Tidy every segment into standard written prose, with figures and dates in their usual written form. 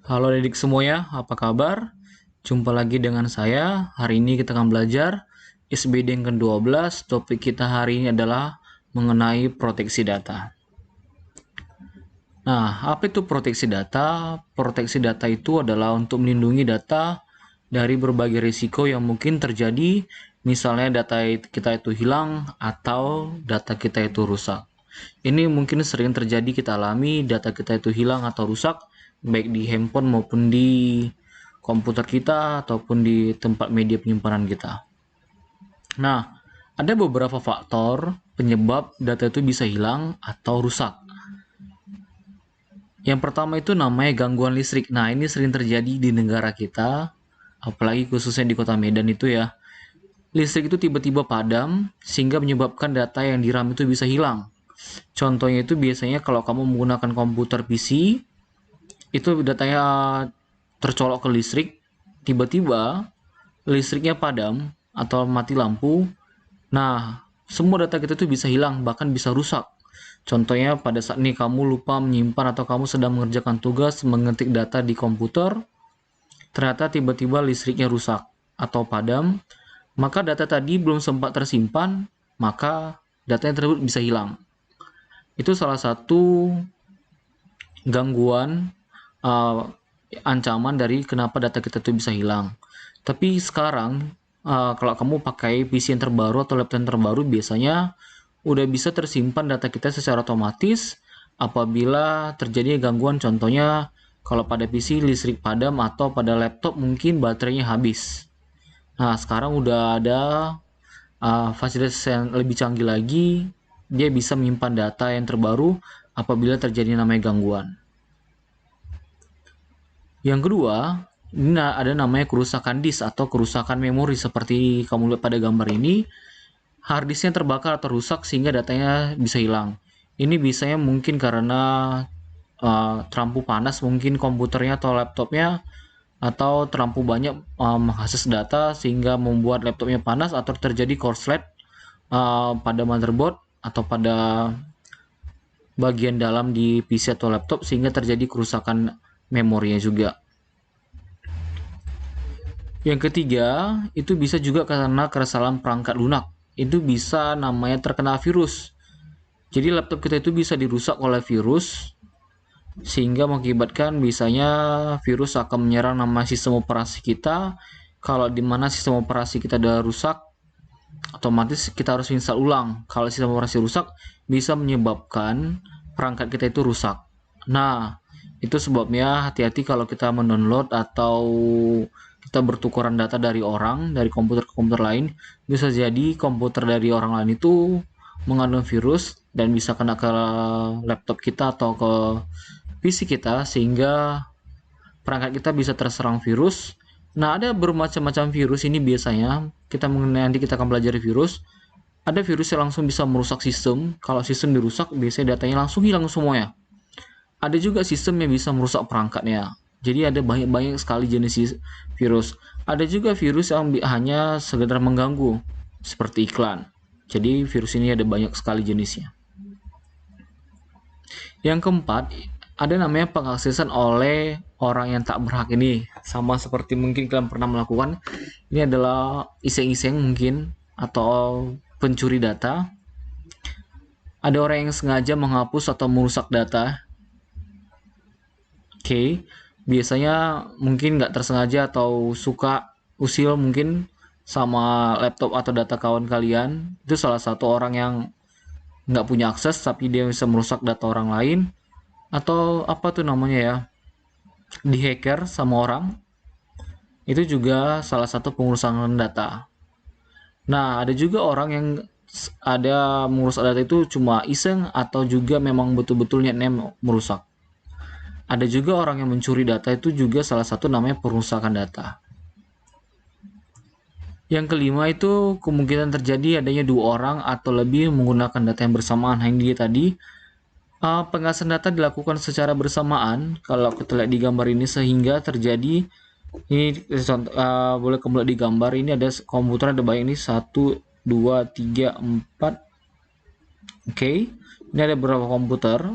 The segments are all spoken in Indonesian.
Halo adik semuanya, apa kabar? Jumpa lagi dengan saya. Hari ini kita akan belajar SBD yang ke-12. Topik kita hari ini adalah mengenai proteksi data. Nah, apa itu proteksi data? Proteksi data itu adalah untuk melindungi data dari berbagai risiko yang mungkin terjadi, misalnya data kita itu hilang atau data kita itu rusak. Ini mungkin sering terjadi kita alami, data kita itu hilang atau rusak, baik di handphone maupun di komputer kita ataupun di tempat media penyimpanan kita. Nah, ada beberapa faktor penyebab data itu bisa hilang atau rusak. Yang pertama itu namanya gangguan listrik. Nah, ini sering terjadi di negara kita, apalagi khususnya di kota Medan itu ya. Listrik itu tiba-tiba padam sehingga menyebabkan data yang di RAM itu bisa hilang. Contohnya itu biasanya kalau kamu menggunakan komputer PC, itu datanya tercolok ke listrik, tiba-tiba listriknya padam atau mati lampu. Nah, semua data kita itu bisa hilang, bahkan bisa rusak. Contohnya pada saat ini kamu lupa menyimpan atau kamu sedang mengerjakan tugas mengetik data di komputer, ternyata tiba-tiba listriknya rusak atau padam, maka data tadi belum sempat tersimpan, maka data yang tersebut bisa hilang. Itu salah satu gangguan, ancaman dari kenapa data kita itu bisa hilang. Tapi sekarang, kalau kamu pakai PC yang terbaru atau laptop yang terbaru, biasanya udah bisa tersimpan data kita secara otomatis apabila terjadi gangguan. Contohnya kalau pada PC listrik padam atau pada laptop mungkin baterainya habis. Nah, sekarang udah ada fasilitas yang lebih canggih lagi, dia bisa menyimpan data yang terbaru apabila terjadi namanya gangguan. Yang kedua, ini ada namanya kerusakan disk atau kerusakan memori seperti kamu lihat pada gambar ini. Hard disknya terbakar atau rusak sehingga datanya bisa hilang. Ini biasanya mungkin karena terlampau panas mungkin komputernya atau laptopnya, atau terlampau banyak mengakses data sehingga membuat laptopnya panas, atau terjadi korslet pada motherboard atau pada bagian dalam di PC atau laptop sehingga terjadi kerusakan memorinya juga. Yang ketiga, itu bisa juga karena kesalahan perangkat lunak. Itu bisa namanya terkena virus. Jadi laptop kita itu bisa dirusak oleh virus sehingga mengakibatkan bisanya virus akan menyerang nama sistem operasi kita. Kalau di mana sistem operasi kita sudah rusak, otomatis kita harus install ulang. Kalau sistem operasi rusak, bisa menyebabkan perangkat kita itu rusak. Nah, itu sebabnya hati-hati kalau kita mendownload atau kita bertukaran data dari orang, dari komputer ke komputer lain. Bisa jadi komputer dari orang lain itu mengandung virus dan bisa kena ke laptop kita atau ke PC kita sehingga perangkat kita bisa terserang virus. Nah, ada bermacam-macam virus ini biasanya. Nanti kita akan belajar virus. Ada virus yang langsung bisa merusak sistem. Kalau sistem dirusak, biasanya datanya langsung hilang semuanya. Ada juga sistem yang bisa merusak perangkatnya. Jadi ada banyak sekali jenis virus. Ada juga virus yang hanya sekedar mengganggu, seperti iklan. Jadi virus ini ada banyak sekali jenisnya. Yang keempat, ada namanya pengaksesan oleh orang yang tak berhak. Ini sama seperti mungkin kalian pernah melakukan. Ini adalah iseng-iseng mungkin atau pencuri data. Ada orang yang sengaja menghapus atau merusak data. Oke, biasanya mungkin nggak tersengaja atau suka usil mungkin sama laptop atau data kawan kalian. Itu salah satu orang yang nggak punya akses tapi dia bisa merusak data orang lain. Atau apa tuh namanya ya, di hacker sama orang. Itu juga salah satu pengurusan data. Nah, ada juga orang yang ada mengurus data itu cuma iseng atau juga memang betul-betul niatnya merusak. Ada juga orang yang mencuri data, itu juga salah satu namanya perusakan data. Yang kelima itu kemungkinan terjadi adanya dua orang atau lebih menggunakan data yang bersamaan. Yang dia tadi, pengaksesan data dilakukan secara bersamaan. Kalau kita lihat di gambar ini sehingga terjadi ini contoh, boleh kamu lihat di gambar ini ada komputer ada banyak ini 1, 2, 3, 4. Oke, ini ada beberapa komputer.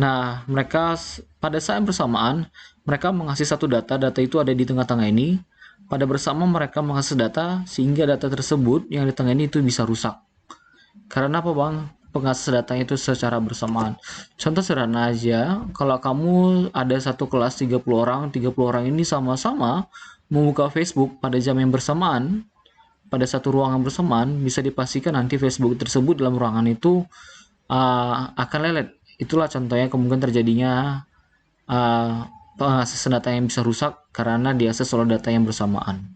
Nah, pada saat bersamaan, mereka mengakses satu data itu ada di tengah-tengah ini. Pada bersama mereka mengakses data, sehingga data tersebut yang di tengah ini itu bisa rusak. Karena apa bang? Pengakses datanya itu secara bersamaan. Contoh sederhana aja, kalau kamu ada satu kelas 30 orang ini sama-sama membuka Facebook pada jam yang bersamaan, pada satu ruangan bersamaan, bisa dipastikan nanti Facebook tersebut dalam ruangan itu akan lelet. Itulah contohnya kemungkinan terjadinya pengakses data yang bisa rusak karena diakses oleh data yang bersamaan.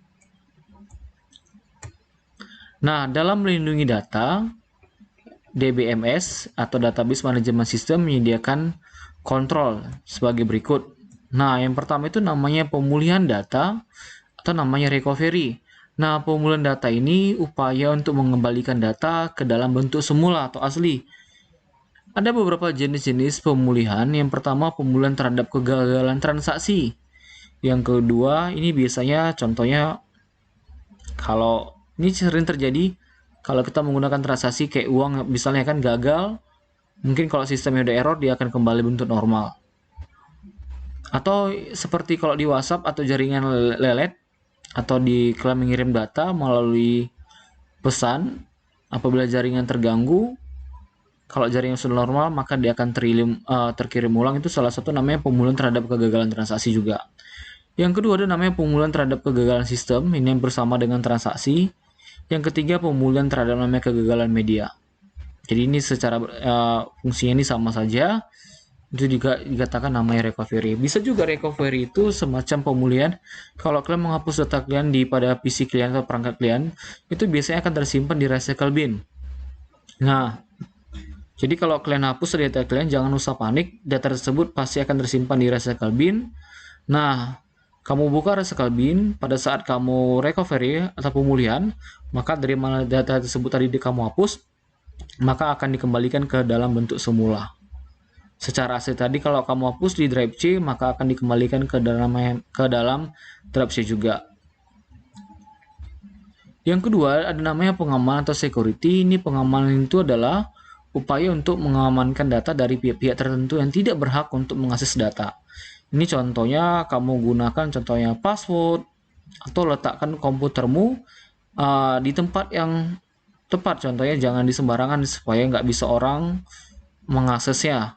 Nah, dalam melindungi data, DBMS atau Database Management System menyediakan kontrol sebagai berikut. Nah, yang pertama itu namanya pemulihan data atau namanya recovery. Nah, pemulihan data ini upaya untuk mengembalikan data ke dalam bentuk semula atau asli. Ada beberapa jenis-jenis pemulihan. Yang pertama, pemulihan terhadap kegagalan transaksi. Yang kedua, ini biasanya contohnya kalau ini sering terjadi kalau kita menggunakan transaksi kayak uang misalnya kan gagal, mungkin kalau sistemnya udah error dia akan kembali bentuk normal. Atau seperti kalau di WhatsApp atau jaringan lelet atau di kalian mengirim data melalui pesan, apabila jaringan terganggu, kalau jaringan sudah normal maka dia akan terkirim ulang. Itu salah satu namanya pemulihan terhadap kegagalan transaksi juga. Yang kedua ada namanya pemulihan terhadap kegagalan sistem, ini yang bersama dengan transaksi. Yang ketiga pemulihan terhadap namanya kegagalan media. Jadi ini secara fungsinya ini sama saja. Itu juga dikatakan namanya recovery. Bisa juga recovery itu semacam pemulihan. Kalau kalian menghapus data kalian pada PC kalian atau perangkat kalian, itu biasanya akan tersimpan di recycle bin. Nah, jadi kalau kalian hapus data kalian, jangan usah panik. Data tersebut pasti akan tersimpan di recycle bin. Nah, kamu buka recycle bin pada saat kamu recovery atau pemulihan, maka dari mana data tersebut tadi kamu hapus, maka akan dikembalikan ke dalam bentuk semula. Secara asli tadi kalau kamu hapus di drive C, maka akan dikembalikan ke dalam drive C juga. Yang kedua ada namanya pengamanan atau security. Ini pengamanan itu adalah upaya untuk mengamankan data dari pihak-pihak tertentu yang tidak berhak untuk mengakses data. Ini contohnya kamu gunakan contohnya password atau letakkan komputermu di tempat yang tepat. Contohnya jangan di sembarangan supaya nggak bisa orang mengaksesnya.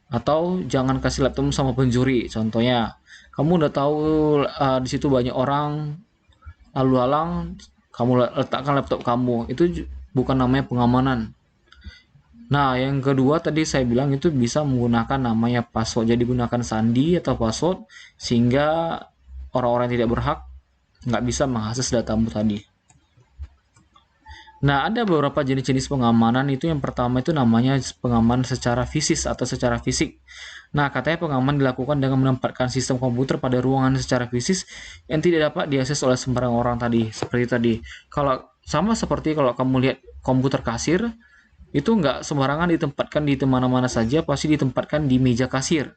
Atau jangan kasih laptop sama pencuri. Contohnya kamu udah tahu di situ banyak orang lalu halang, kamu letakkan laptop kamu. Itu bukan namanya pengamanan. Nah, yang kedua tadi saya bilang itu bisa menggunakan namanya password. Jadi gunakan sandi atau password sehingga orang-orang yang tidak berhak nggak bisa mengakses datamu tadi. Nah, ada beberapa jenis-jenis pengamanan. Itu yang pertama itu namanya pengamanan secara fisik atau secara fisik. Nah, katanya pengamanan dilakukan dengan menempatkan sistem komputer pada ruangan secara fisik yang tidak dapat diakses oleh sembarang orang tadi. Seperti tadi. Kalau sama seperti kalau kamu lihat komputer kasir, itu nggak sembarangan ditempatkan di mana-mana saja, pasti ditempatkan di meja kasir.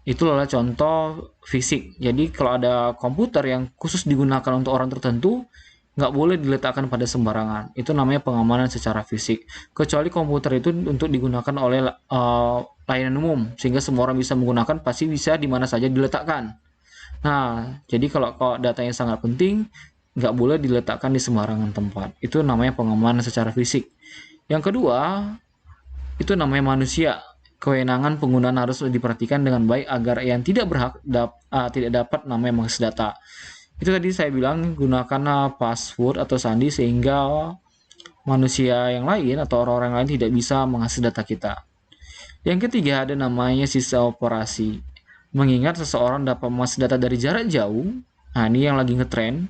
Itu adalah contoh fisik. Jadi kalau ada komputer yang khusus digunakan untuk orang tertentu, nggak boleh diletakkan pada sembarangan. Itu namanya pengamanan secara fisik. Kecuali komputer itu untuk digunakan oleh layanan umum, sehingga semua orang bisa menggunakan, pasti bisa di mana saja diletakkan. Nah, jadi kalau datanya sangat penting, nggak boleh diletakkan di sembarangan tempat. Itu namanya pengamanan secara fisik. Yang kedua, itu namanya manusia. Kewenangan penggunaan harus diperhatikan dengan baik agar yang tidak berhak tidak dapat namanya mengakses data. Itu tadi saya bilang gunakan password atau sandi sehingga manusia yang lain atau orang-orang lain tidak bisa mengakses data kita. Yang ketiga ada namanya sistem operasi. Mengingat seseorang dapat mengakses data dari jarak jauh. Nah, ini yang lagi ngetrend.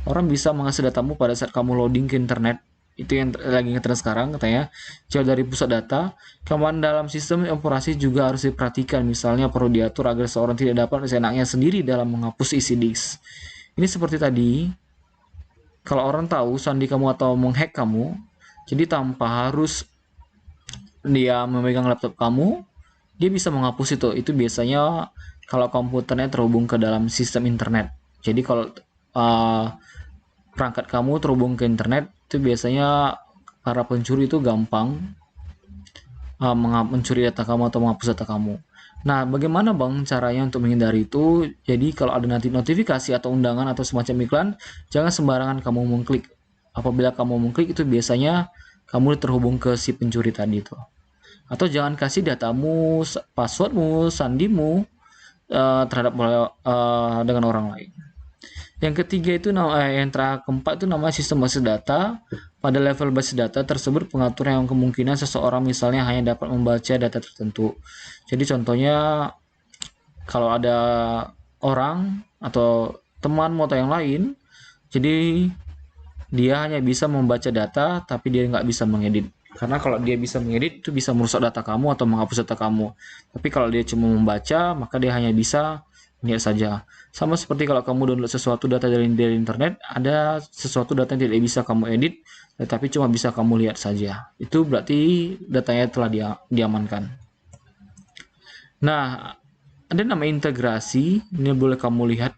Orang bisa mengakses datamu pada saat kamu loading ke internet. Itu yang lagi ngetren sekarang katanya, jauh dari pusat data. Keamanan dalam sistem operasi juga harus diperhatikan, misalnya perlu diatur agar seorang tidak dapat seenaknya sendiri dalam menghapus isi disk. Ini seperti tadi, kalau orang tahu sandi kamu atau menghack kamu, jadi tanpa harus dia memegang laptop kamu, dia bisa menghapus itu biasanya kalau komputernya terhubung ke dalam sistem internet. Jadi kalau perangkat kamu terhubung ke internet, itu biasanya para pencuri itu gampang mencuri data kamu atau menghapus data kamu. Nah, bagaimana Bang caranya untuk menghindari itu? Jadi kalau ada nanti notifikasi atau undangan atau semacam iklan, jangan sembarangan kamu mengklik. Apabila kamu mengklik itu biasanya kamu terhubung ke si pencuri tadi itu. Atau jangan kasih datamu, passwordmu, sandimu terhadap dengan orang lain. Yang ketiga itu yang keempat itu namanya sistem basis data. Pada level basis data tersebut pengaturan yang kemungkinan seseorang misalnya hanya dapat membaca data tertentu. Jadi contohnya kalau ada orang atau temanmu atau yang lain, jadi dia hanya bisa membaca data tapi dia nggak bisa mengedit. Karena kalau dia bisa mengedit itu bisa merusak data kamu atau menghapus data kamu. Tapi kalau dia cuma membaca maka dia hanya bisa lihat saja. Sama seperti kalau kamu download sesuatu data dari internet, ada sesuatu data yang tidak bisa kamu edit, tetapi cuma bisa kamu lihat saja. Itu berarti datanya telah diamankan. Nah, ada nama integrasi, ini boleh kamu lihat.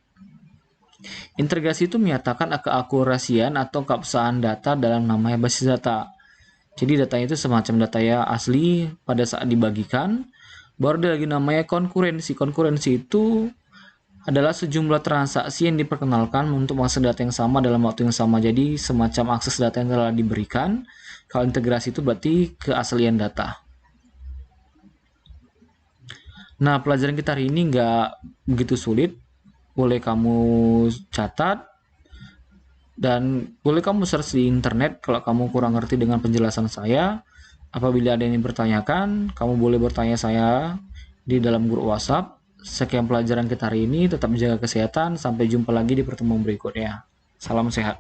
Integrasi itu menyatakan keakurasian atau keabsahan data dalam namanya basis data. Jadi datanya itu semacam data ya asli pada saat dibagikan. Baru ada lagi namanya konkurensi. Konkurensi itu adalah sejumlah transaksi yang diperkenalkan untuk mengakses data yang sama dalam waktu yang sama. Jadi semacam akses data yang telah diberikan. Kalau integrasi itu berarti keaslian data. Nah, pelajaran kita hari ini nggak begitu sulit. Boleh kamu catat dan boleh kamu search di internet kalau kamu kurang ngerti dengan penjelasan saya. Apabila ada yang dipertanyakan, kamu boleh bertanya saya di dalam grup WhatsApp. Sekian pelajaran kita hari ini, tetap menjaga kesehatan. Sampai jumpa lagi di pertemuan berikutnya. Salam sehat.